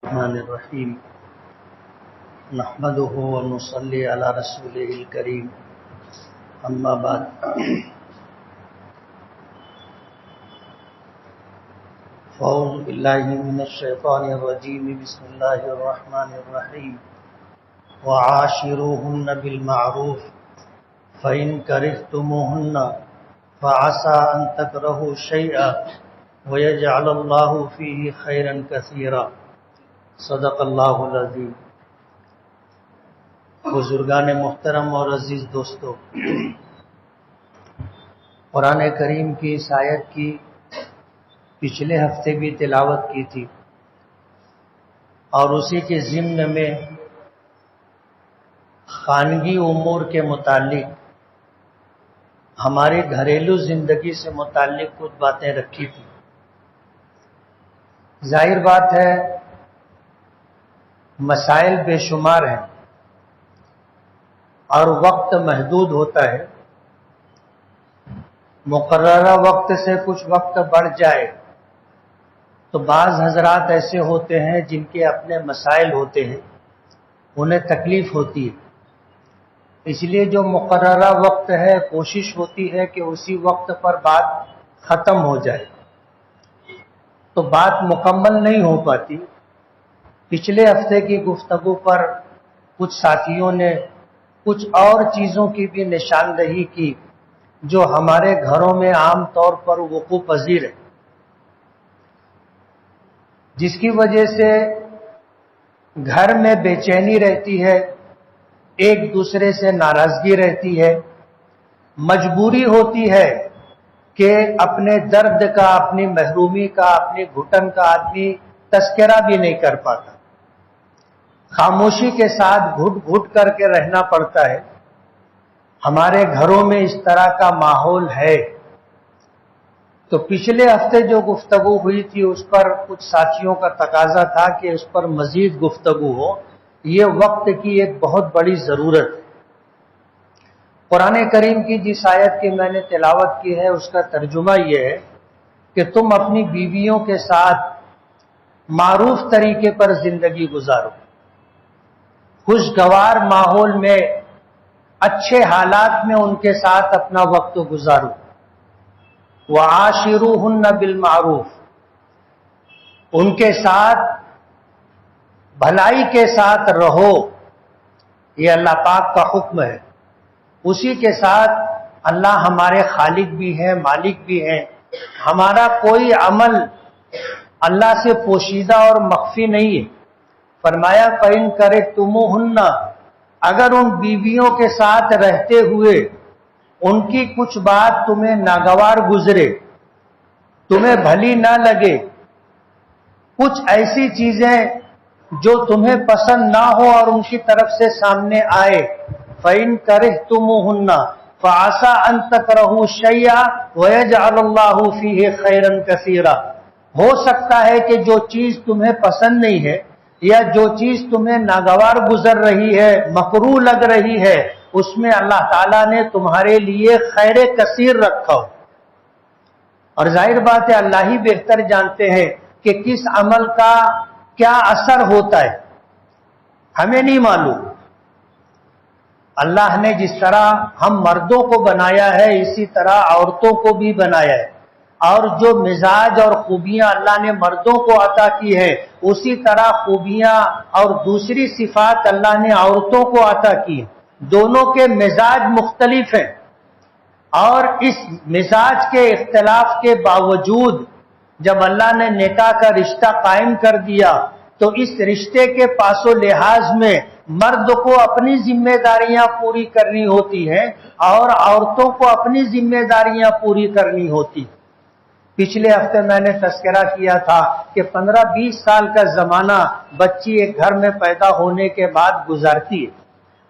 الرحمن الرحیم نحمده ونصلی علی رسوله الکریم اما بعد فاعوذ باللہ من الشیطان الرجیم بسم اللہ الرحمن الرحیم وعاشروہن بالمعروف فإن کرہتموہن فعسى ان تکرہوا شیئا وَيَجْعَلَ اللَّهُ فِيهِ خَيْرًا كَثِيرًا صدق اللہ العظیم۔ بزرگان محترم اور عزیز دوستو، قرآن کریم کی اس آیت کی پچھلے ہفتے بھی تلاوت کی تھی اور اسی کے ضمن میں خانگی امور کے متعلق ہماری گھریلو زندگی سے متعلق کچھ باتیں رکھی تھی۔ ظاہر بات ہے مسائل بے شمار ہیں اور وقت محدود ہوتا ہے، مقررہ وقت سے کچھ وقت بڑھ جائے تو بعض حضرات ایسے ہوتے ہیں جن کے اپنے مسائل ہوتے ہیں، انہیں تکلیف ہوتی ہے، اس لیے جو مقررہ وقت ہے کوشش ہوتی ہے کہ اسی وقت پر بات ختم ہو جائے، تو بات مکمل نہیں ہو پاتی۔ پچھلے ہفتے کی گفتگو پر کچھ ساتھیوں نے کچھ اور چیزوں کی بھی نشاندہی کی جو ہمارے گھروں میں عام طور پر وقوع پذیر ہے، جس کی وجہ سے گھر میں بے چینی رہتی ہے، ایک دوسرے سے ناراضگی رہتی ہے، مجبوری ہوتی ہے کہ اپنے درد کا، اپنی محرومی کا، اپنی گھٹن کا آدمی تذکرہ بھی نہیں کر پاتا، خاموشی کے ساتھ گھٹ گھٹ کر کے رہنا پڑتا ہے۔ ہمارے گھروں میں اس طرح کا ماحول ہے۔ تو پچھلے ہفتے جو گفتگو ہوئی تھی اس پر کچھ ساتھیوں کا تقاضا تھا کہ اس پر مزید گفتگو ہو، یہ وقت کی ایک بہت بڑی ضرورت ہے۔ قرآن کریم کی جس آیت کی میں نے تلاوت کی ہے اس کا ترجمہ یہ ہے کہ تم اپنی بیویوں کے ساتھ معروف طریقے پر زندگی گزارو، خوشگوار ماحول میں، اچھے حالات میں ان کے ساتھ اپنا وقت گزارو۔ وَعَاشِرُوهُنَّ بِالْمَعْرُوفِ، ان کے ساتھ بھلائی کے ساتھ رہو، یہ اللہ پاک کا حکم ہے۔ اسی کے ساتھ اللہ ہمارے خالق بھی ہیں، مالک بھی ہیں، ہمارا کوئی عمل اللہ سے پوشیدہ اور مخفی نہیں ہے۔ فرمایا فَإِن كَرِهْتُمُوهُنَّ، اگر ان بیویوں کے ساتھ رہتے ہوئے ان کی کچھ بات تمہیں ناگوار گزرے، تمہیں بھلی نہ لگے، کچھ ایسی چیزیں جو تمہیں پسند نہ ہو اور ان کی طرف سے سامنے آئے، فَإِن كَرِهْتُمُوهُنَّ فَعَسَىٰ أَن تَكْرَهُوا شَيْئًا وَيَجْعَلَ اللَّهُ فِيهِ خَيْرًا كَثِيرًا، ہو سکتا ہے کہ جو چیز تمہیں پسند نہیں ہے یا جو چیز تمہیں ناگوار گزر رہی ہے، مکروہ لگ رہی ہے، اس میں اللہ تعالیٰ نے تمہارے لیے خیر کثیر رکھا ہو۔ اور ظاہر بات ہے اللہ ہی بہتر جانتے ہیں کہ کس عمل کا کیا اثر ہوتا ہے، ہمیں نہیں معلوم۔ اللہ نے جس طرح ہم مردوں کو بنایا ہے اسی طرح عورتوں کو بھی بنایا ہے، اور جو مزاج اور خوبیاں اللہ نے مردوں کو عطا کی ہے اسی طرح خوبیاں اور دوسری صفات اللہ نے عورتوں کو عطا کی ہیں۔ دونوں کے مزاج مختلف ہیں، اور اس مزاج کے اختلاف کے باوجود جب اللہ نے نکاح کا رشتہ قائم کر دیا تو اس رشتے کے پاس و لحاظ میں مرد کو اپنی ذمہ داریاں پوری کرنی ہوتی ہیں اور عورتوں کو اپنی ذمہ داریاں پوری کرنی ہوتی۔ پچھلے ہفتے میں نے تذکرہ کیا تھا کہ 15-20 سال کا زمانہ بچی ایک گھر میں پیدا ہونے کے بعد گزارتی ہے،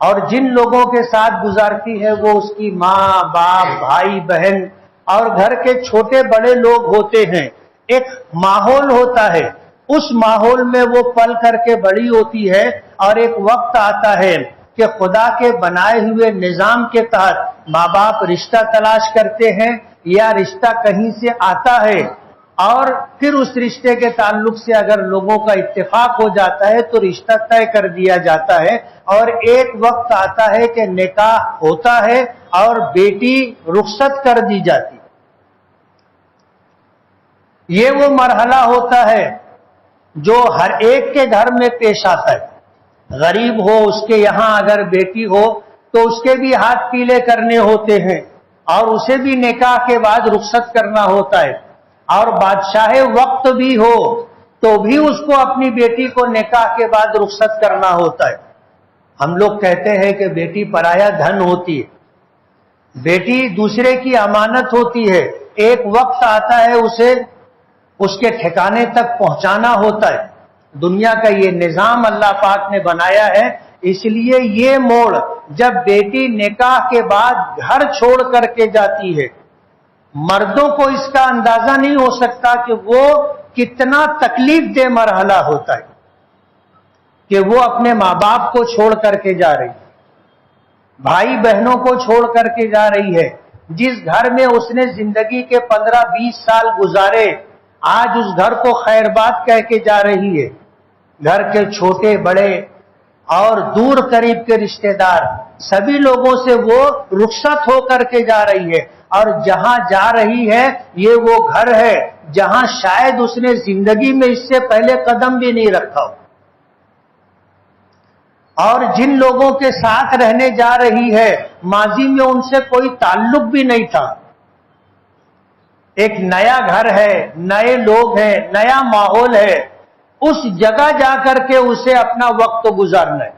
اور جن لوگوں کے ساتھ گزارتی ہے وہ اس کی ماں، باپ، بھائی، بہن اور گھر کے چھوٹے بڑے لوگ ہوتے ہیں۔ ایک ماحول ہوتا ہے، اس ماحول میں وہ پل کر کے بڑی ہوتی ہے، اور ایک وقت آتا ہے کہ خدا کے بنائے ہوئے نظام کے تحت ماں باپ رشتہ تلاش کرتے ہیں یا رشتہ کہیں سے آتا ہے، اور پھر اس رشتے کے تعلق سے اگر لوگوں کا اتفاق ہو جاتا ہے تو رشتہ طے کر دیا جاتا ہے، اور ایک وقت آتا ہے کہ نکاح ہوتا ہے اور بیٹی رخصت کر دی جاتی ہے۔ یہ وہ مرحلہ ہوتا ہے جو ہر ایک کے گھر میں پیش آتا ہے۔ غریب ہو، اس کے یہاں اگر بیٹی ہو تو اس کے بھی ہاتھ پیلے کرنے ہوتے ہیں اور اسے بھی نکاح کے بعد رخصت کرنا ہوتا ہے، اور بادشاہ وقت بھی ہو تو بھی اس کو اپنی بیٹی کو نکاح کے بعد رخصت کرنا ہوتا ہے۔ ہم لوگ کہتے ہیں کہ بیٹی پرایا دھن ہوتی ہے، بیٹی دوسرے کی امانت ہوتی ہے، ایک وقت آتا ہے اسے اس کے ٹھکانے تک پہنچانا ہوتا ہے۔ دنیا کا یہ نظام اللہ پاک نے بنایا ہے، اس لیے یہ موڑ جب بیٹی نکاح کے بعد گھر چھوڑ کر کے جاتی ہے، مردوں کو اس کا اندازہ نہیں ہو سکتا کہ وہ کتنا تکلیف دہ مرحلہ ہوتا ہے کہ وہ اپنے ماں باپ کو چھوڑ کر کے جا رہی ہے، بھائی بہنوں کو چھوڑ کر کے جا رہی ہے، جس گھر میں اس نے زندگی کے 15-20 سال گزارے، آج اس گھر کو خیر بات کہہ کے جا رہی ہے۔ گھر کے چھوٹے بڑے اور دور قریب کے رشتہ دار سبھی لوگوں سے وہ رخصت ہو کر کے جا رہی ہے، اور جہاں جا رہی ہے یہ وہ گھر ہے جہاں شاید اس نے زندگی میں اس سے پہلے قدم بھی نہیں رکھا ہو، اور جن لوگوں کے ساتھ رہنے جا رہی ہے ماضی میں ان سے کوئی تعلق بھی نہیں تھا۔ ایک نیا گھر ہے، نئے لوگ ہیں، نیا ماحول ہے، اس جگہ جا کر کے اسے اپنا وقت گزارنا ہے۔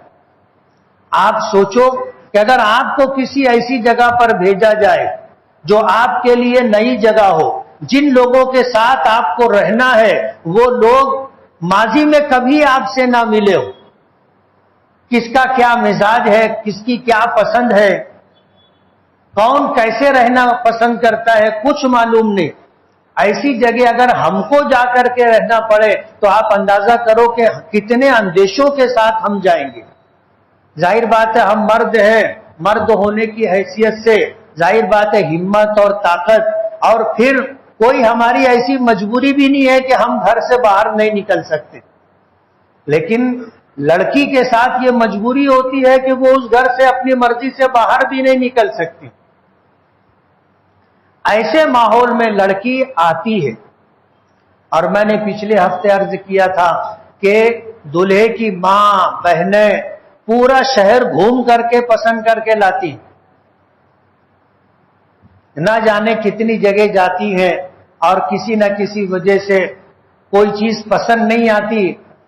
آپ سوچو کہ اگر آپ کو کسی ایسی جگہ پر بھیجا جائے جو آپ کے لیے نئی جگہ ہو، جن لوگوں کے ساتھ آپ کو رہنا ہے وہ لوگ ماضی میں کبھی آپ سے نہ ملے ہو، کس کا کیا مزاج ہے، کس کی کیا پسند ہے، کون کیسے رہنا پسند کرتا ہے، کچھ معلوم نہیں۔ ایسی جگہ اگر ہم کو جا کر کے رہنا پڑے تو آپ اندازہ کرو کہ کتنے اندیشوں کے ساتھ ہم جائیں گے۔ ظاہر بات ہے ہم مرد ہیں، مرد ہونے کی حیثیت سے ظاہر بات ہے ہمت اور طاقت، اور پھر کوئی ہماری ایسی مجبوری بھی نہیں ہے کہ ہم گھر سے باہر نہیں نکل سکتے، لیکن لڑکی کے ساتھ یہ مجبوری ہوتی ہے کہ وہ اس گھر سے اپنی مرضی سے باہر بھی نہیں نکل سکتی۔ ایسے ماحول میں لڑکی آتی ہے، اور میں نے پچھلے ہفتے عرض کیا تھا کہ دلہے کی ماں بہنیں پورا شہر گھوم کر کے پسند کر کے لاتی، نہ جانے کتنی جگہ جاتی ہیں، اور کسی نہ کسی وجہ سے کوئی چیز پسند نہیں آتی،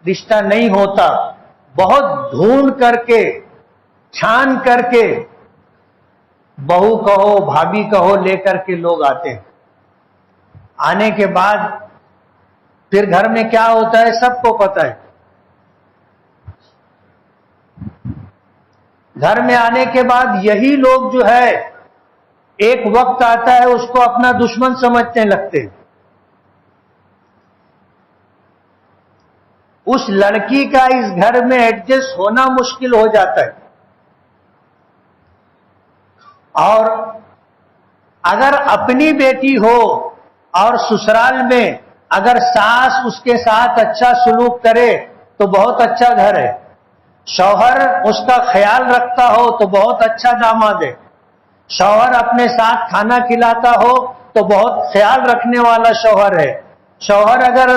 رشتہ نہیں ہوتا، بہت ڈھونڈ کر کے چھان کر کے بہو کہو بھابھی کہو لے کر کے لوگ آتے ہیں۔ آنے کے بعد پھر گھر میں کیا ہوتا ہے سب کو پتہ ہے۔ گھر میں آنے کے بعد یہی لوگ جو ہے ایک وقت آتا ہے اس کو اپنا دشمن سمجھنے لگتے ہیں۔ اس لڑکی کا اس گھر میں ایڈجسٹ ہونا مشکل ہو جاتا ہے، اور اگر اپنی بیٹی ہو اور سسرال میں اگر ساس اس کے ساتھ اچھا سلوک کرے تو بہت اچھا گھر ہے، شوہر اس کا خیال رکھتا ہو تو بہت اچھا داماد ہے، شوہر اپنے ساتھ کھانا کھلاتا ہو تو بہت خیال رکھنے والا شوہر ہے، شوہر اگر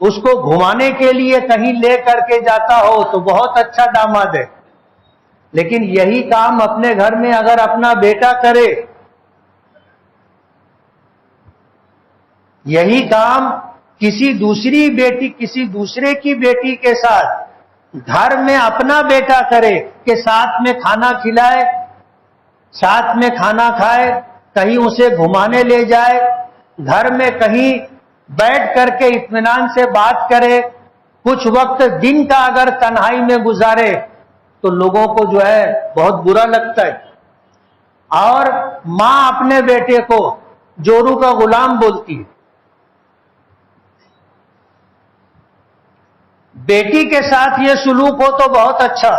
اس کو گھمانے کے لیے کہیں لے کر کے جاتا ہو تو بہت اچھا داماد ہے۔ لیکن یہی کام اپنے گھر میں اگر اپنا بیٹا کرے، یہی کام کسی دوسری بیٹی کسی دوسرے کی بیٹی کے ساتھ گھر میں اپنا بیٹا کرے کہ ساتھ میں کھانا کھلائے، ساتھ میں کھانا کھائے، کہیں اسے گھمانے لے جائے، گھر میں کہیں بیٹھ کر کے اطمینان سے بات کرے، کچھ وقت دن کا اگر تنہائی میں گزارے تو لوگوں کو جو ہے بہت برا لگتا ہے، اور ماں اپنے بیٹے کو جورو کا غلام بولتی ہے۔ بیٹی کے ساتھ یہ سلوک ہو تو بہت اچھا،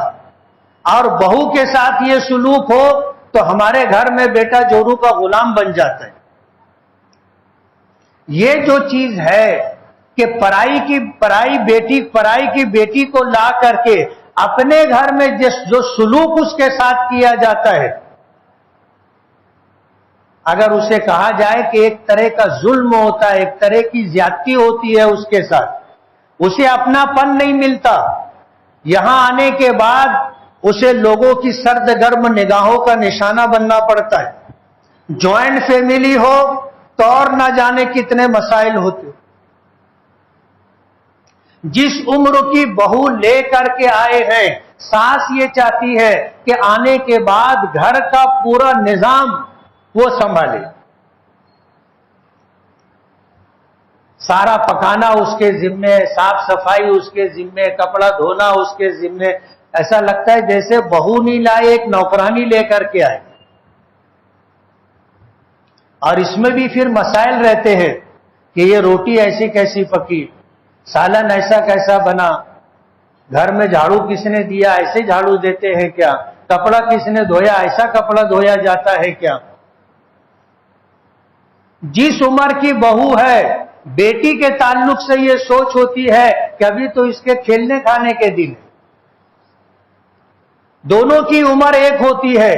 اور بہو کے ساتھ یہ سلوک ہو تو ہمارے گھر میں بیٹا جورو کا غلام بن جاتا ہے۔ یہ جو چیز ہے کہ پرائی کی بیٹی کو لا کر کے اپنے گھر میں جو سلوک اس کے ساتھ کیا جاتا ہے، اگر اسے کہا جائے کہ ایک طرح کا ظلم ہوتا ہے، ایک طرح کی زیادتی ہوتی ہے اس کے ساتھ، اسے اپنا پن نہیں ملتا، یہاں آنے کے بعد اسے لوگوں کی سرد گرم نگاہوں کا نشانہ بننا پڑتا ہے۔ جوائنٹ فیملی ہو تو اور نہ جانے کتنے مسائل ہوتے۔ جس عمر کی بہو لے کر کے آئے ہیں، ساس یہ چاہتی ہے کہ آنے کے بعد گھر کا پورا نظام وہ سنبھالے، سارا پکانا اس کے ذمے، صاف صفائی اس کے ذمے، کپڑا دھونا اس کے ذمے۔ ایسا لگتا ہے جیسے بہو نہیں لائے، ایک نوکرانی لے کر کے آئے۔ اور اس میں بھی پھر مسائل رہتے ہیں کہ یہ روٹی ایسی کیسی پکی، سالن ایسا کیسا بنا، گھر میں جھاڑو کس نے دیا، ایسے جھاڑو دیتے ہیں کیا، کپڑا کس نے دھویا، ایسا کپڑا دھویا جاتا ہے کیا۔ جس عمر کی بہو ہے، بیٹی کے تعلق سے یہ سوچ ہوتی ہے کہ ابھی تو اس کے کھیلنے کھانے کے دن، دونوں کی عمر ایک ہوتی ہے،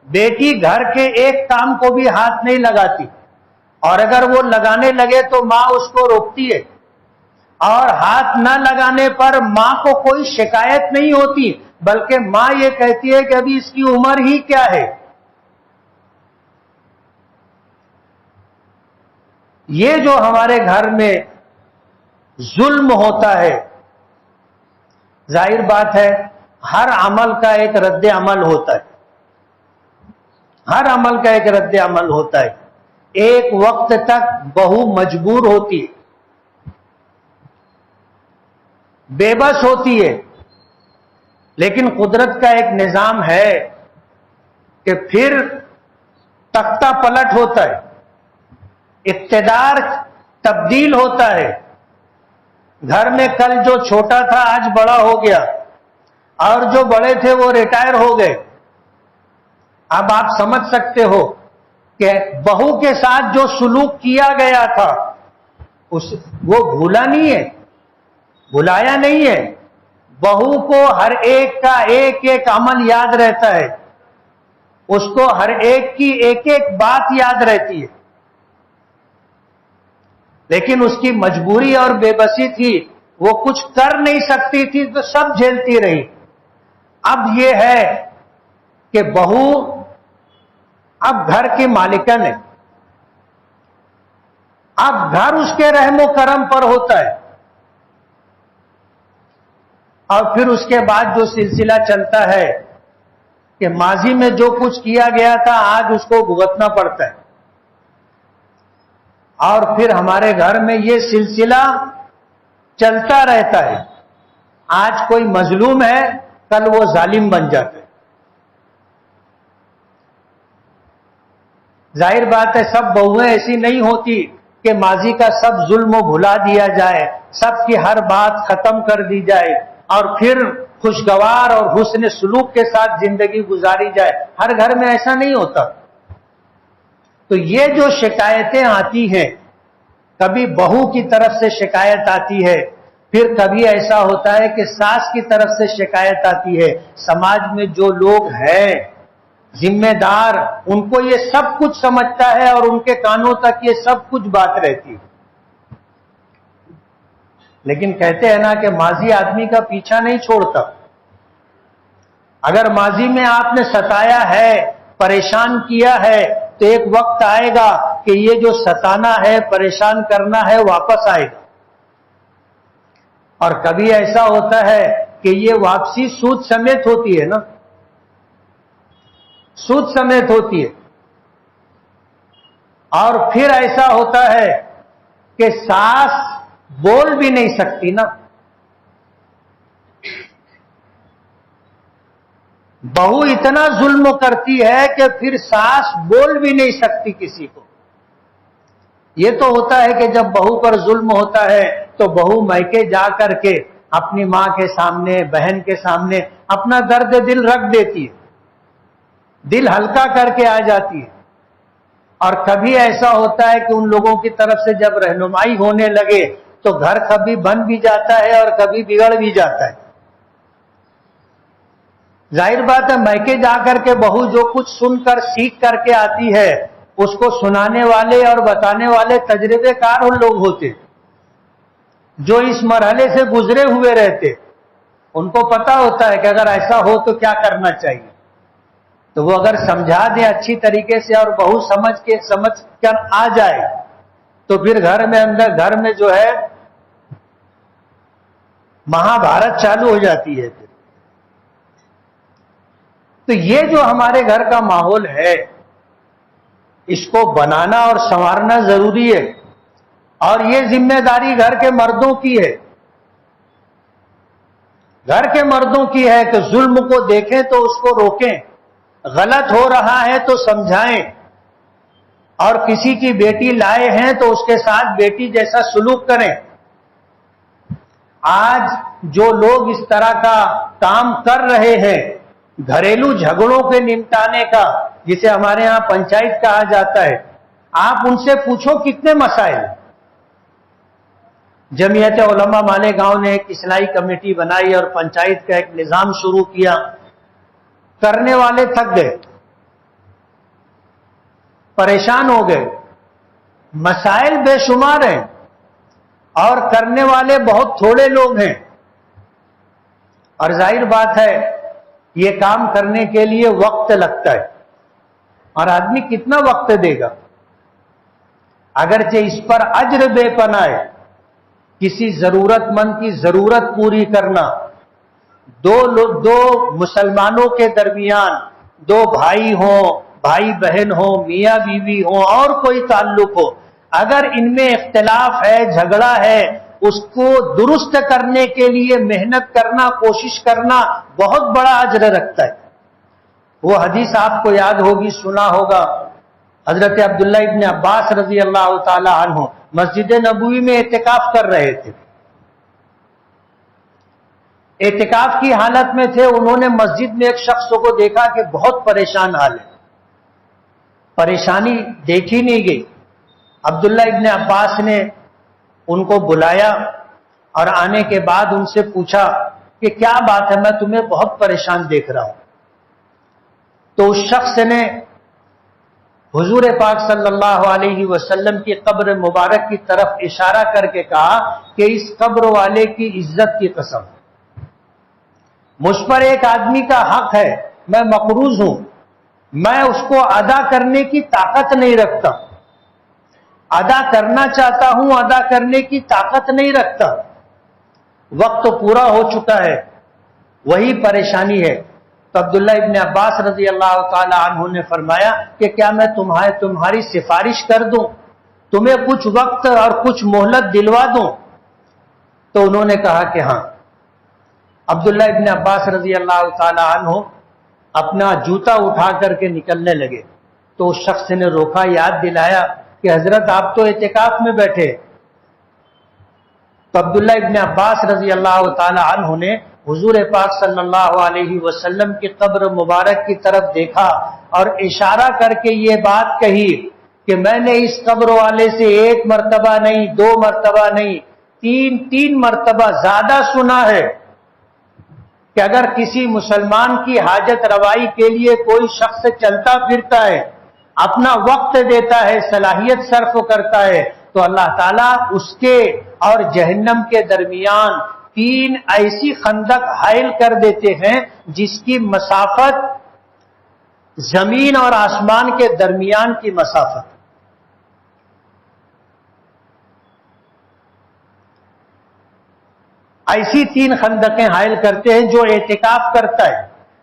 بیٹی گھر کے ایک کام کو بھی ہاتھ نہیں لگاتی، اور اگر وہ لگانے لگے تو ماں اس کو روکتی ہے، اور ہاتھ نہ لگانے پر ماں کو کوئی شکایت نہیں ہوتی، بلکہ ماں یہ کہتی ہے کہ ابھی اس کی عمر ہی کیا ہے۔ یہ جو ہمارے گھر میں ظلم ہوتا ہے، ظاہر بات ہے ہر عمل کا ایک رد عمل ہوتا ہے، ہر عمل کا ایک رد عمل ہوتا ہے۔ ایک وقت تک بہو مجبور ہوتی ہے، بے بس ہوتی ہے، لیکن قدرت کا ایک نظام ہے کہ پھر تختہ پلٹ ہوتا ہے، اقتدار تبدیل ہوتا ہے۔ گھر میں کل جو چھوٹا تھا آج بڑا ہو گیا، اور جو بڑے تھے وہ ریٹائر ہو گئے۔ اب آپ سمجھ سکتے ہو کہ بہو کے ساتھ جو سلوک کیا گیا تھا وہ بھولا نہیں ہے، بھلایا نہیں ہے۔ بہو کو ہر ایک کا ایک ایک عمل یاد رہتا ہے، اس کو ہر ایک کی ایک ایک بات یاد رہتی ہے، لیکن اس کی مجبوری اور بے بسی تھی، وہ کچھ کر نہیں سکتی تھی تو سب جھیلتی رہی۔ اب یہ ہے کہ بہو اب گھر کی مالکن ہے، اب گھر اس کے رحم و کرم پر ہوتا ہے، اور پھر اس کے بعد جو سلسلہ چلتا ہے کہ ماضی میں جو کچھ کیا گیا تھا آج اس کو بھگتنا پڑتا ہے، اور پھر ہمارے گھر میں یہ سلسلہ چلتا رہتا ہے۔ آج کوئی مظلوم ہے، کل وہ ظالم بن جاتا ہے۔ ظاہر بات ہے سب بہویں ایسی نہیں ہوتی کہ ماضی کا سب ظلم و بھلا دیا جائے، سب کی ہر بات ختم کر دی جائے، اور پھر خوشگوار اور حسن سلوک کے ساتھ زندگی گزاری جائے۔ ہر گھر میں ایسا نہیں ہوتا۔ تو یہ جو شکایتیں آتی ہیں، کبھی بہو کی طرف سے شکایت آتی ہے، پھر کبھی ایسا ہوتا ہے کہ ساس کی طرف سے شکایت آتی ہے۔ سماج میں جو لوگ ہیں ذمہ دار، ان کو یہ سب کچھ سمجھتا ہے اور ان کے کانوں تک یہ سب کچھ بات رہتی ہے۔ لیکن کہتے ہیں نا کہ ماضی آدمی کا پیچھا نہیں چھوڑتا۔ اگر ماضی میں آپ نے ستایا ہے، پریشان کیا ہے، تو ایک وقت آئے گا کہ یہ جو ستانا ہے، پریشان کرنا ہے، واپس آئے گا۔ اور کبھی ایسا ہوتا ہے کہ یہ واپسی سود سمیت ہوتی ہے نا، سود سمیت ہوتی ہے۔ اور پھر ایسا ہوتا ہے کہ ساس بول بھی نہیں سکتی نا، بہو اتنا ظلم کرتی ہے کہ پھر ساس بول بھی نہیں سکتی کسی کو۔ یہ تو ہوتا ہے کہ جب بہو پر ظلم ہوتا ہے تو بہو میکے جا کر کے اپنی ماں کے سامنے، بہن کے سامنے اپنا درد دل رکھ دیتی ہے، دل ہلکا کر کے آ جاتی ہے۔ اور کبھی ایسا ہوتا ہے کہ ان لوگوں کی طرف سے جب رہنمائی ہونے لگے تو گھر کبھی بن بھی جاتا ہے اور کبھی بگڑ بھی جاتا ہے. ظاہر بات ہے میکے جا کر کے بہو جو کچھ سن کر سیکھ کر کے آتی ہے اس کو سنانے والے اور بتانے والے تجربے کار ان لوگ ہوتے جو اس مرحلے سے گزرے ہوئے رہتے. ان کو پتا ہوتا ہے کہ اگر ایسا ہو تو کیا کرنا چاہیے. تو وہ اگر سمجھا دیں اچھی طریقے سے اور بہو سمجھ کر آ جائے تو پھر گھر میں جو ہے مہا بھارت چالو ہو جاتی ہے. تو یہ جو ہمارے گھر کا ماحول ہے اس کو بنانا اور سنوارنا ضروری ہے اور یہ ذمہ داری گھر کے مردوں کی ہے. گھر کے مردوں کی ہے کہ ظلم کو دیکھیں تو اس کو روکیں, غلط ہو رہا ہے تو سمجھائیں, اور کسی کی بیٹی لائے ہیں تو اس کے ساتھ بیٹی جیسا سلوک کریں. آج جو لوگ اس طرح کا کام کر رہے ہیں گھریلو جھگڑوں کے نمٹانے کا, جسے ہمارے ہاں پنچایت کہا جاتا ہے, آپ ان سے پوچھو کتنے مسائل. جمعیت علماء مالیگاؤں نے ایک اصلاحی کمیٹی بنائی اور پنچایت کا ایک نظام شروع کیا. کرنے والے تھک گئے, پریشان ہو گئے, مسائل بے شمار ہیں اور کرنے والے بہت تھوڑے لوگ ہیں. اور ظاہر بات ہے یہ کام کرنے کے لیے وقت لگتا ہے, اور آدمی کتنا وقت دے گا. اگرچہ اس پر اجر بے پناہ ہے. کسی ضرورت مند کی ضرورت پوری کرنا, دو مسلمانوں کے درمیان, دو بھائی ہوں, بھائی بہن ہوں, میاں بیوی ہوں, اور کوئی تعلق ہو, اگر ان میں اختلاف ہے, جھگڑا ہے, اس کو درست کرنے کے لیے محنت کرنا, کوشش کرنا بہت بڑا اجر رکھتا ہے. وہ حدیث آپ کو یاد ہوگی, سنا ہوگا. حضرت عبداللہ ابن عباس رضی اللہ تعالی عنہ مسجد نبوی میں اعتکاف کر رہے تھے. اعتکاف کی حالت میں تھے. انہوں نے مسجد میں ایک شخص کو دیکھا کہ بہت پریشان حال ہے. پریشانی دیکھی نہیں گئی. عبداللہ ابن عباس نے ان کو بلایا اور آنے کے بعد ان سے پوچھا کہ کیا بات ہے, میں تمہیں بہت پریشان دیکھ رہا ہوں. تو اس شخص نے حضور پاک صلی اللہ علیہ وسلم کی قبر مبارک کی طرف اشارہ کر کے کہا کہ اس قبر والے کی عزت کی قسم, مجھ پر ایک آدمی کا حق ہے, میں مقروض ہوں, میں اس کو ادا کرنے کی طاقت نہیں رکھتا. ادا کرنا چاہتا ہوں, ادا کرنے کی طاقت نہیں رکھتا. وقت پورا ہو چکا ہے, وہی پریشانی ہے. تو عبداللہ ابن عباس رضی اللہ تعالی عنہ نے فرمایا کہ کیا میں تمہاری سفارش کر دوں, تمہیں کچھ وقت اور کچھ مہلت دلوا دوں؟ تو انہوں نے کہا کہ ہاں. عبداللہ ابن عباس رضی اللہ تعالی عنہ اپنا جوتا اٹھا کر کے نکلنے لگے تو اس شخص نے روکا, یاد دلایا کہ حضرت آپ تو اعتکاف میں بیٹھے. تو عبداللہ ابن عباس رضی اللہ تعالی عنہ نے حضور پاک صلی اللہ علیہ وسلم کی قبر مبارک کی طرف دیکھا اور اشارہ کر کے یہ بات کہی کہ میں نے اس قبر والے سے ایک مرتبہ نہیں, دو مرتبہ نہیں, تین مرتبہ زیادہ سنا ہے کہ اگر کسی مسلمان کی حاجت روائی کے لیے کوئی شخص چلتا پھرتا ہے, اپنا وقت دیتا ہے, صلاحیت صرف کرتا ہے, تو اللہ تعالیٰ اس کے اور جہنم کے درمیان 3 ایسی خندق حائل کر دیتے ہیں جس کی مسافت زمین اور آسمان کے درمیان کی مسافت. ایسی 3 خندقیں حائل کرتے ہیں جو اعتکاف کرتا ہے,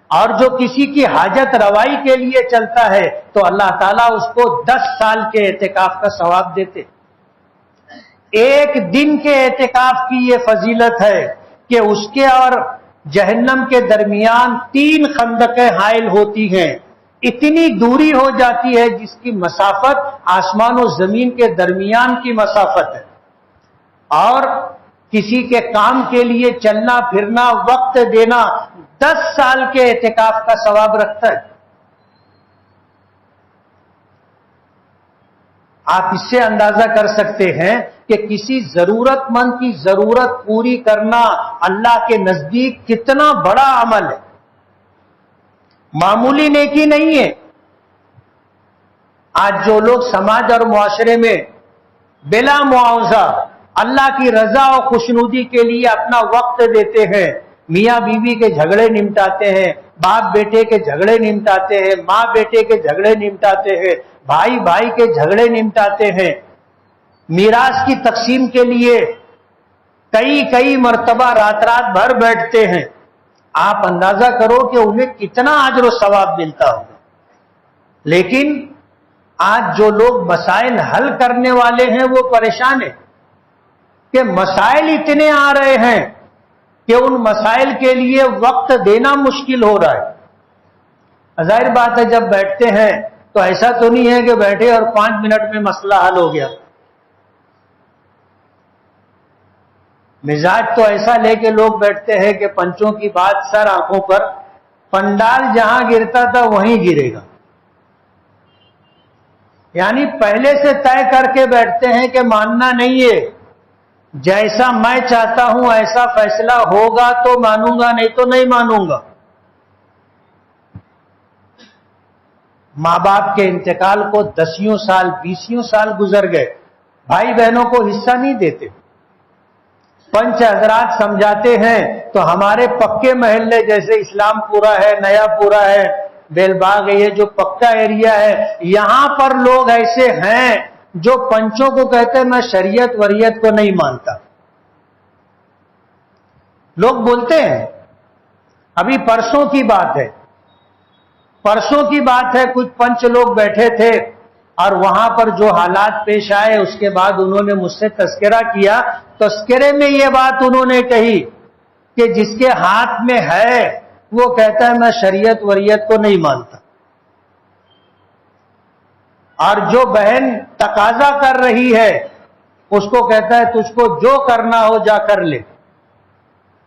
اور جو کسی کی حاجت روائی کے لیے چلتا ہے تو اللہ تعالیٰ اس کو 10 سال کے اعتکاف کا ثواب دیتے. ایک دن کے اعتکاف کی یہ فضیلت ہے کہ اس کے اور جہنم کے درمیان 3 خندقیں حائل ہوتی ہیں. اتنی دوری ہو جاتی ہے جس کی مسافت آسمان و زمین کے درمیان کی مسافت ہے. اور کسی کے کام کے لیے چلنا پھرنا, وقت دینا 10 سال کے اعتکاف کا ثواب رکھتا ہے. آپ اس سے اندازہ کر سکتے ہیں کہ کسی ضرورت مند کی ضرورت پوری کرنا اللہ کے نزدیک کتنا بڑا عمل ہے، معمولی نیکی نہیں ہے۔ آج جو لوگ سماج اور معاشرے میں بلا معاوضہ اللہ کی رضا اور خوشنودی کے لیے اپنا وقت دیتے ہیں، میاں بیوی کے جھگڑے نمٹاتے ہیں، باپ بیٹے کے جھگڑے نمٹاتے ہیں، ماں بیٹے کے جھگڑے نمٹاتے ہیں، بھائی بھائی کے جھگڑے نمٹاتے ہیں، میراث کی تقسیم کے لیے کئی مرتبہ رات بھر بیٹھتے ہیں، آپ اندازہ کرو کہ انہیں کتنا اجر و ثواب ملتا ہوگا۔ لیکن آج جو لوگ مسائل حل کرنے والے ہیں وہ پریشان ہیں کہ مسائل اتنے آ رہے ہیں کہ ان مسائل کے لیے وقت دینا مشکل ہو رہا ہے۔ ظاہر بات ہے جب بیٹھتے ہیں تو ایسا تو نہیں ہے کہ بیٹھے اور 5 منٹ میں مسئلہ حل ہو گیا۔ مزاج تو ایسا لے کے لوگ بیٹھتے ہیں کہ پنچوں کی بات سر آنکھوں پر، پنڈال جہاں گرتا تھا وہیں گرے گا، یعنی پہلے سے طے کر کے بیٹھتے ہیں کہ ماننا نہیں ہے، جیسا میں چاہتا ہوں ایسا فیصلہ ہوگا تو مانوں گا، نہیں تو نہیں مانوں گا۔ ماں باپ کے انتقال کو 10 سال 20 سال گزر گئے، بھائی بہنوں کو حصہ نہیں دیتے، پنچ حضرات سمجھاتے ہیں تو ہمارے پکے محلے جیسے اسلام پورا ہے، نیا پورا ہے، بیل باغ ہے، یہ جو پکا ایریا ہے، یہاں پر لوگ ایسے ہیں جو پنچوں کو کہتے ہیں میں شریعت وریت کو نہیں مانتا۔ لوگ بولتے ہیں، ابھی پرسوں کی بات ہے، کچھ پنچ لوگ بیٹھے تھے اور وہاں پر جو حالات پیش آئے اس کے بعد انہوں نے مجھ سے تذکرہ کیا، تذکرے میں یہ بات انہوں نے کہی کہ جس کے ہاتھ میں ہے وہ کہتا ہے میں شریعت وریت کو نہیں مانتا، اور جو بہن تقاضا کر رہی ہے اس کو کہتا ہے تجھ کو جو کرنا ہو جا کر لے،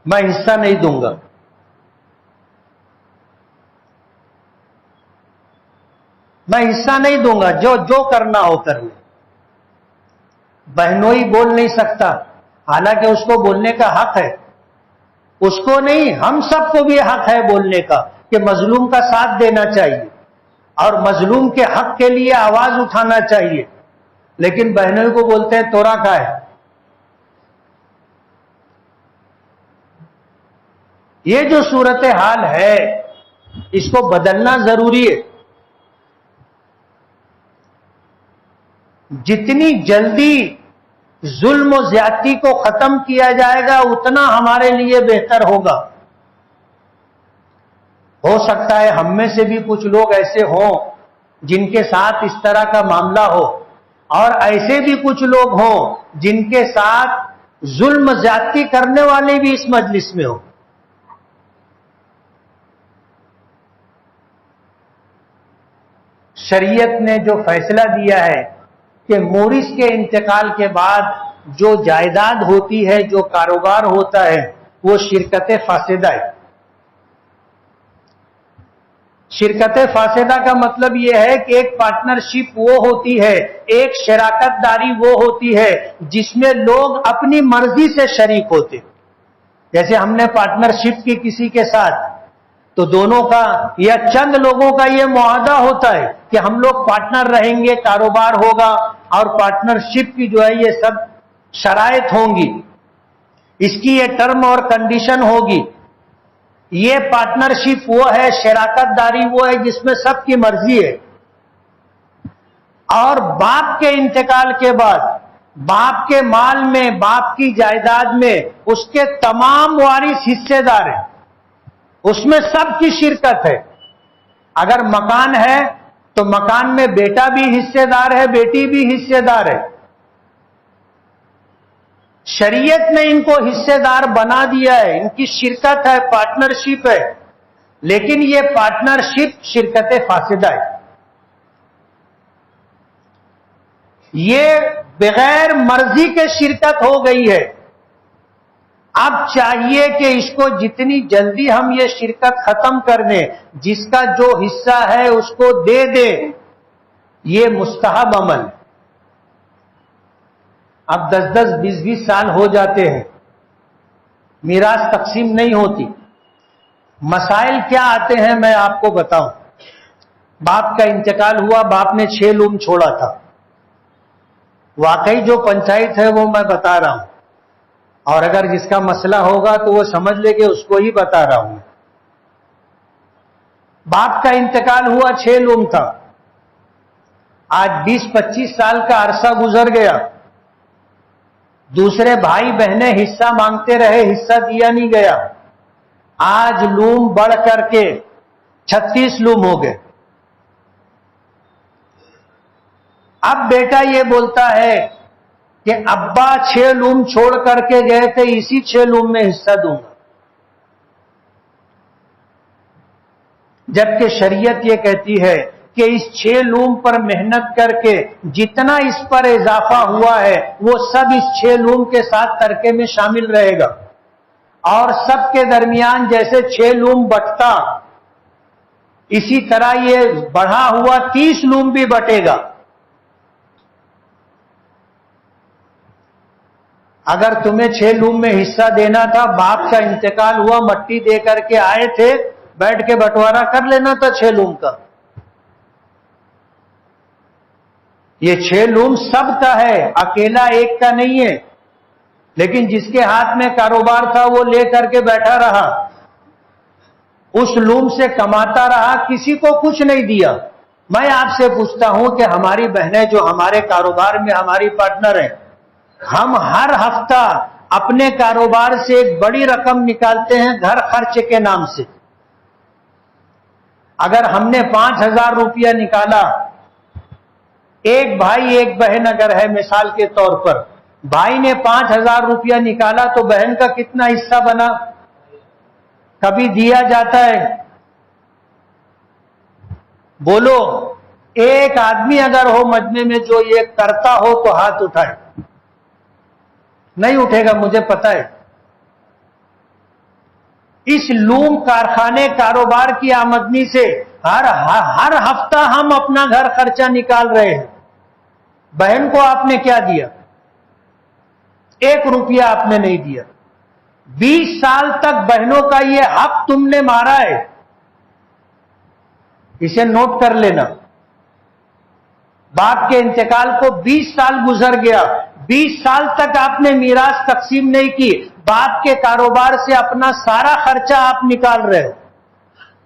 میں حصہ نہیں دوں گا۔ میں حصہ نہیں دوں گا، جو کرنا ہو کر لے۔ بہنوئی بول نہیں سکتا، حالانکہ اس کو بولنے کا حق ہے، اس کو نہیں ہم سب کو بھی حق ہے بولنے کا کہ مظلوم کا ساتھ دینا چاہیے اور مظلوم کے حق کے لیے آواز اٹھانا چاہیے، لیکن بہنوئی کو بولتے ہیں تورا کا ہے۔ یہ جو صورتحال ہے اس کو بدلنا ضروری ہے۔ جتنی جلدی ظلم و زیادتی کو ختم کیا جائے گا اتنا ہمارے لیے بہتر ہوگا۔ ہو سکتا ہے ہم میں سے بھی کچھ لوگ ایسے ہوں جن کے ساتھ اس طرح کا معاملہ ہو، اور ایسے بھی کچھ لوگ ہوں جن کے ساتھ ظلم زیادتی کرنے والے بھی اس مجلس میں ہوں۔ شریعت نے جو فیصلہ دیا ہے کہ مورث کے انتقال کے بعد جو جائیداد ہوتی ہے، جو کاروبار ہوتا ہے، وہ شرکت فاسدہ ہے۔ شرکت فاسدہ کا مطلب یہ ہے کہ ایک پارٹنرشپ وہ ہوتی ہے، ایک شراکت داری وہ ہوتی ہے جس میں لوگ اپنی مرضی سے شریک ہوتے۔ جیسے ہم نے پارٹنرشپ کی کسی کے ساتھ تو دونوں کا یا چند لوگوں کا یہ معاہدہ ہوتا ہے کہ ہم لوگ پارٹنر رہیں گے، کاروبار ہوگا، اور پارٹنرشپ کی جو ہے یہ سب شرائط ہوں گی، اس کی یہ ٹرم اور کنڈیشن ہوگی۔ یہ پارٹنرشپ وہ ہے، شراکت داری وہ ہے جس میں سب کی مرضی ہے۔ اور باپ کے انتقال کے بعد باپ کے مال میں، باپ کی جائیداد میں اس کے تمام وارث حصے دار ہیں، اس میں سب کی شرکت ہے۔ اگر مکان ہے تو مکان میں بیٹا بھی حصے دار ہے، بیٹی بھی حصے دار ہے۔ شریعت نے ان کو حصے دار بنا دیا ہے، ان کی شرکت ہے، پارٹنرشپ ہے، لیکن یہ پارٹنرشپ شرکت فاسدہ ہے۔ یہ بغیر مرضی کے شرکت ہو گئی ہے۔ اب چاہیے کہ اس کو جتنی جلدی ہم یہ شرکت ختم کر دیں، جس کا جو حصہ ہے اس کو دے دیں۔ یہ مستحب عمل، اب 10-10 20-20 سال ہو جاتے ہیں، میراث تقسیم نہیں ہوتی۔ مسائل کیا آتے ہیں میں آپ کو بتاؤں۔ باپ کا انتقال ہوا، باپ نے 6 لوم چھوڑا تھا، واقعی جو پنچایت ہے وہ میں بتا رہا ہوں، اور اگر جس کا مسئلہ ہوگا تو وہ سمجھ لے کہ اس کو ہی بتا رہا ہوں۔ باپ کا انتقال ہوا، 6 لوم تھا، آج 20-25 سال کا عرصہ گزر گیا، دوسرے بھائی بہنیں حصہ مانگتے رہے، حصہ دیا نہیں گیا، آج لوم بڑھ کر کے 36 لوم ہو گئے۔ اب بیٹا یہ بولتا ہے کہ ابا 6 لوم چھوڑ کر کے گئے تھے، اسی 6 لوم میں حصہ دوں گا، جبکہ شریعت یہ کہتی ہے کہ اس 6 لوم پر محنت کر کے جتنا اس پر اضافہ ہوا ہے وہ سب اس 6 لوم کے ساتھ ترکے میں شامل رہے گا، اور سب کے درمیان جیسے 6 لوم بٹتا اسی طرح یہ بڑھا ہوا 30 لوم بھی بٹے گا۔ اگر تمہیں 6 لوم میں حصہ دینا تھا، باپ کا انتقال ہوا، مٹی دے کر کے آئے تھے، بیٹھ کے بٹوارا کر لینا تھا 6 لوم کا۔ یہ 6 لوم سب کا ہے، اکیلا ایک کا نہیں ہے، لیکن جس کے ہاتھ میں کاروبار تھا وہ لے کر کے بیٹھا رہا، اس لوم سے کماتا رہا، کسی کو کچھ نہیں دیا۔ میں آپ سے پوچھتا ہوں کہ ہماری بہنیں جو ہمارے کاروبار میں ہماری پارٹنر ہیں، ہم ہر ہفتہ اپنے کاروبار سے ایک بڑی رقم نکالتے ہیں گھر خرچ کے نام سے۔ اگر ہم نے 5,000 روپیہ نکالا، ایک بھائی ایک بہن اگر ہے مثال کے طور پر، بھائی نے 5,000 روپیہ نکالا تو بہن کا کتنا حصہ بنا؟ کبھی دیا جاتا ہے؟ بولو، ایک آدمی اگر ہو مجمع میں جو یہ کرتا ہو تو ہاتھ اٹھائے۔ نہیں اٹھے گا، مجھے پتا ہے۔ اس لوم کارخانے کاروبار کی آمدنی سے ہر ہفتہ ہم اپنا گھر خرچہ نکال رہے ہیں۔ بہن کو آپ نے کیا دیا؟ 1 روپیہ آپ نے نہیں دیا۔ 20 سال تک بہنوں کا یہ حق تم نے مارا ہے، اسے نوٹ کر لینا۔ باپ کے انتقال کو 20 سال گزر گیا، 20 سال تک آپ نے میراث تقسیم نہیں کی، باپ کے کاروبار سے اپنا سارا خرچہ آپ نکال رہے ہو۔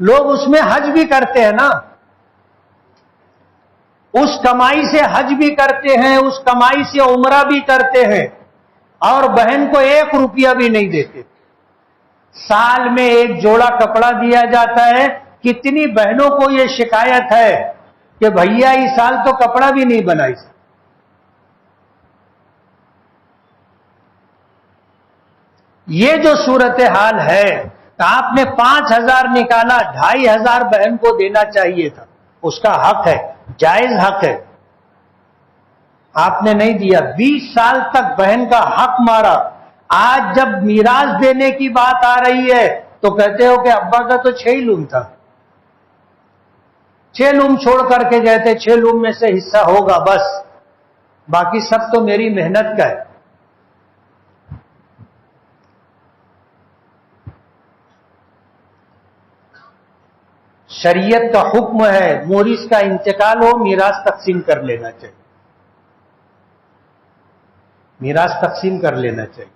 لوگ اس میں حج بھی کرتے ہیں نا، اس کمائی سے حج بھی کرتے ہیں، اس کمائی سے عمرہ بھی کرتے ہیں، اور بہن کو 1 روپیہ بھی نہیں دیتے۔ سال میں 1 جوڑا کپڑا دیا جاتا ہے، کتنی بہنوں کو یہ شکایت ہے کہ بھیا اس سال تو کپڑا بھی نہیں بنائی۔ یہ جو صورتحال ہے، کہ آپ نے 5,000 نکالا، 2,500 بہن کو دینا چاہیے تھا، اس کا حق ہے، جائز حق ہے، آپ نے نہیں دیا۔ 20 سال تک بہن کا حق مارا، آج جب میراث دینے کی بات آ رہی ہے تو کہتے ہو کہ ابا کا تو 6 لوم تھا، 6 لوم چھوڑ کر کے گئے تھے، 6 لوم میں سے حصہ ہوگا بس، باقی سب تو میری محنت کا ہے۔ شریعت کا حکم ہے، مورث کا انتقال ہو میراث تقسیم کر لینا چاہیے، میراث تقسیم کر لینا چاہیے،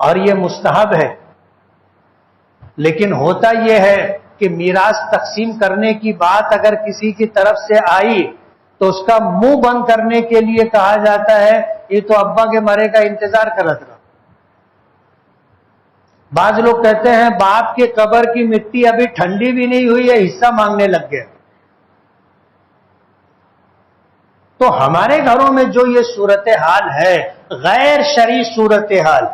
اور یہ مستحب ہے۔ لیکن ہوتا یہ ہے کہ میراث تقسیم کرنے کی بات اگر کسی کی طرف سے آئی تو اس کا منہ بند کرنے کے لیے کہا جاتا ہے یہ تو ابا کے مرے کا انتظار کرت رہا۔ بعض لوگ کہتے ہیں باپ کے قبر کی مٹی ابھی ٹھنڈی بھی نہیں ہوئی ہے، حصہ مانگنے لگ گئے۔ تو ہمارے گھروں میں جو یہ صورتحال ہے، غیر شرعی صورتحال،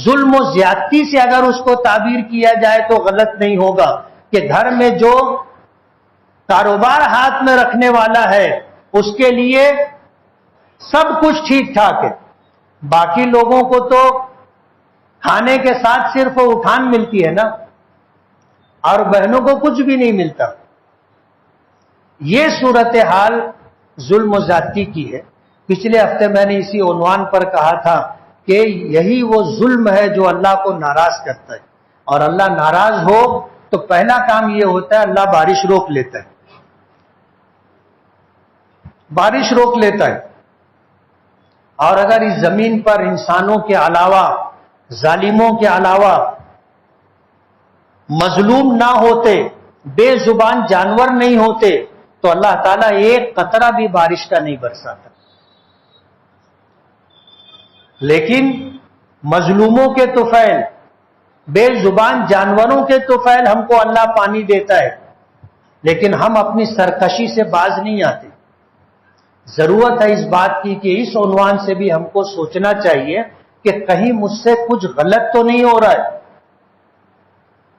ظلم و زیادتی سے اگر اس کو تعبیر کیا جائے تو غلط نہیں ہوگا، کہ گھر میں جو کاروبار ہاتھ میں رکھنے والا ہے اس کے لیے سب کچھ ٹھیک ٹھاک ہے، باقی لوگوں کو تو کھانے کے ساتھ صرف اٹھان ملتی ہے نا، اور بہنوں کو کچھ بھی نہیں ملتا۔ یہ صورتحال ظلم و زیادتی کی ہے۔ پچھلے ہفتے میں نے اسی عنوان پر کہا تھا کہ یہی وہ ظلم ہے جو اللہ کو ناراض کرتا ہے، اور اللہ ناراض ہو تو پہلا کام یہ ہوتا ہے اللہ بارش روک لیتا ہے، بارش روک لیتا ہے۔ اور اگر اس زمین پر انسانوں کے علاوہ، ظالموں کے علاوہ مظلوم نہ ہوتے، بے زبان جانور نہیں ہوتے، تو اللہ تعالیٰ ایک قطرہ بھی بارش کا نہیں برساتا۔ لیکن مظلوموں کے طفیل، بے زبان جانوروں کے طفیل ہم کو اللہ پانی دیتا ہے، لیکن ہم اپنی سرکشی سے باز نہیں آتے۔ ضرورت ہے اس بات کی کہ اس عنوان سے بھی ہم کو سوچنا چاہیے کہ کہیں مجھ سے کچھ غلط تو نہیں ہو رہا ہے،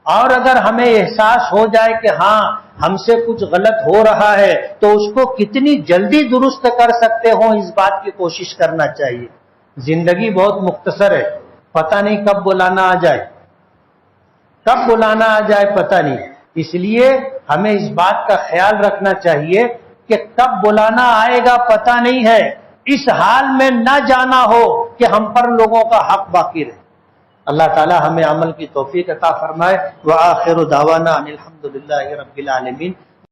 اور اگر ہمیں احساس ہو جائے کہ ہاں ہم سے کچھ غلط ہو رہا ہے تو اس کو کتنی جلدی درست کر سکتے ہوں اس بات کی کوشش کرنا چاہیے۔ زندگی بہت مختصر ہے، پتہ نہیں کب بلانا آ جائے، کب بلانا آ جائے پتہ نہیں۔ اس لیے ہمیں اس بات کا خیال رکھنا چاہیے کہ کب بلانا آئے گا پتہ نہیں ہے، اس حال میں نہ جانا ہو کہ ہم پر لوگوں کا حق باقی رہے۔ اللہ تعالی ہمیں عمل کی توفیق عطا فرمائے۔ وآخر دعوانا ان الحمد للہ رب العالمین۔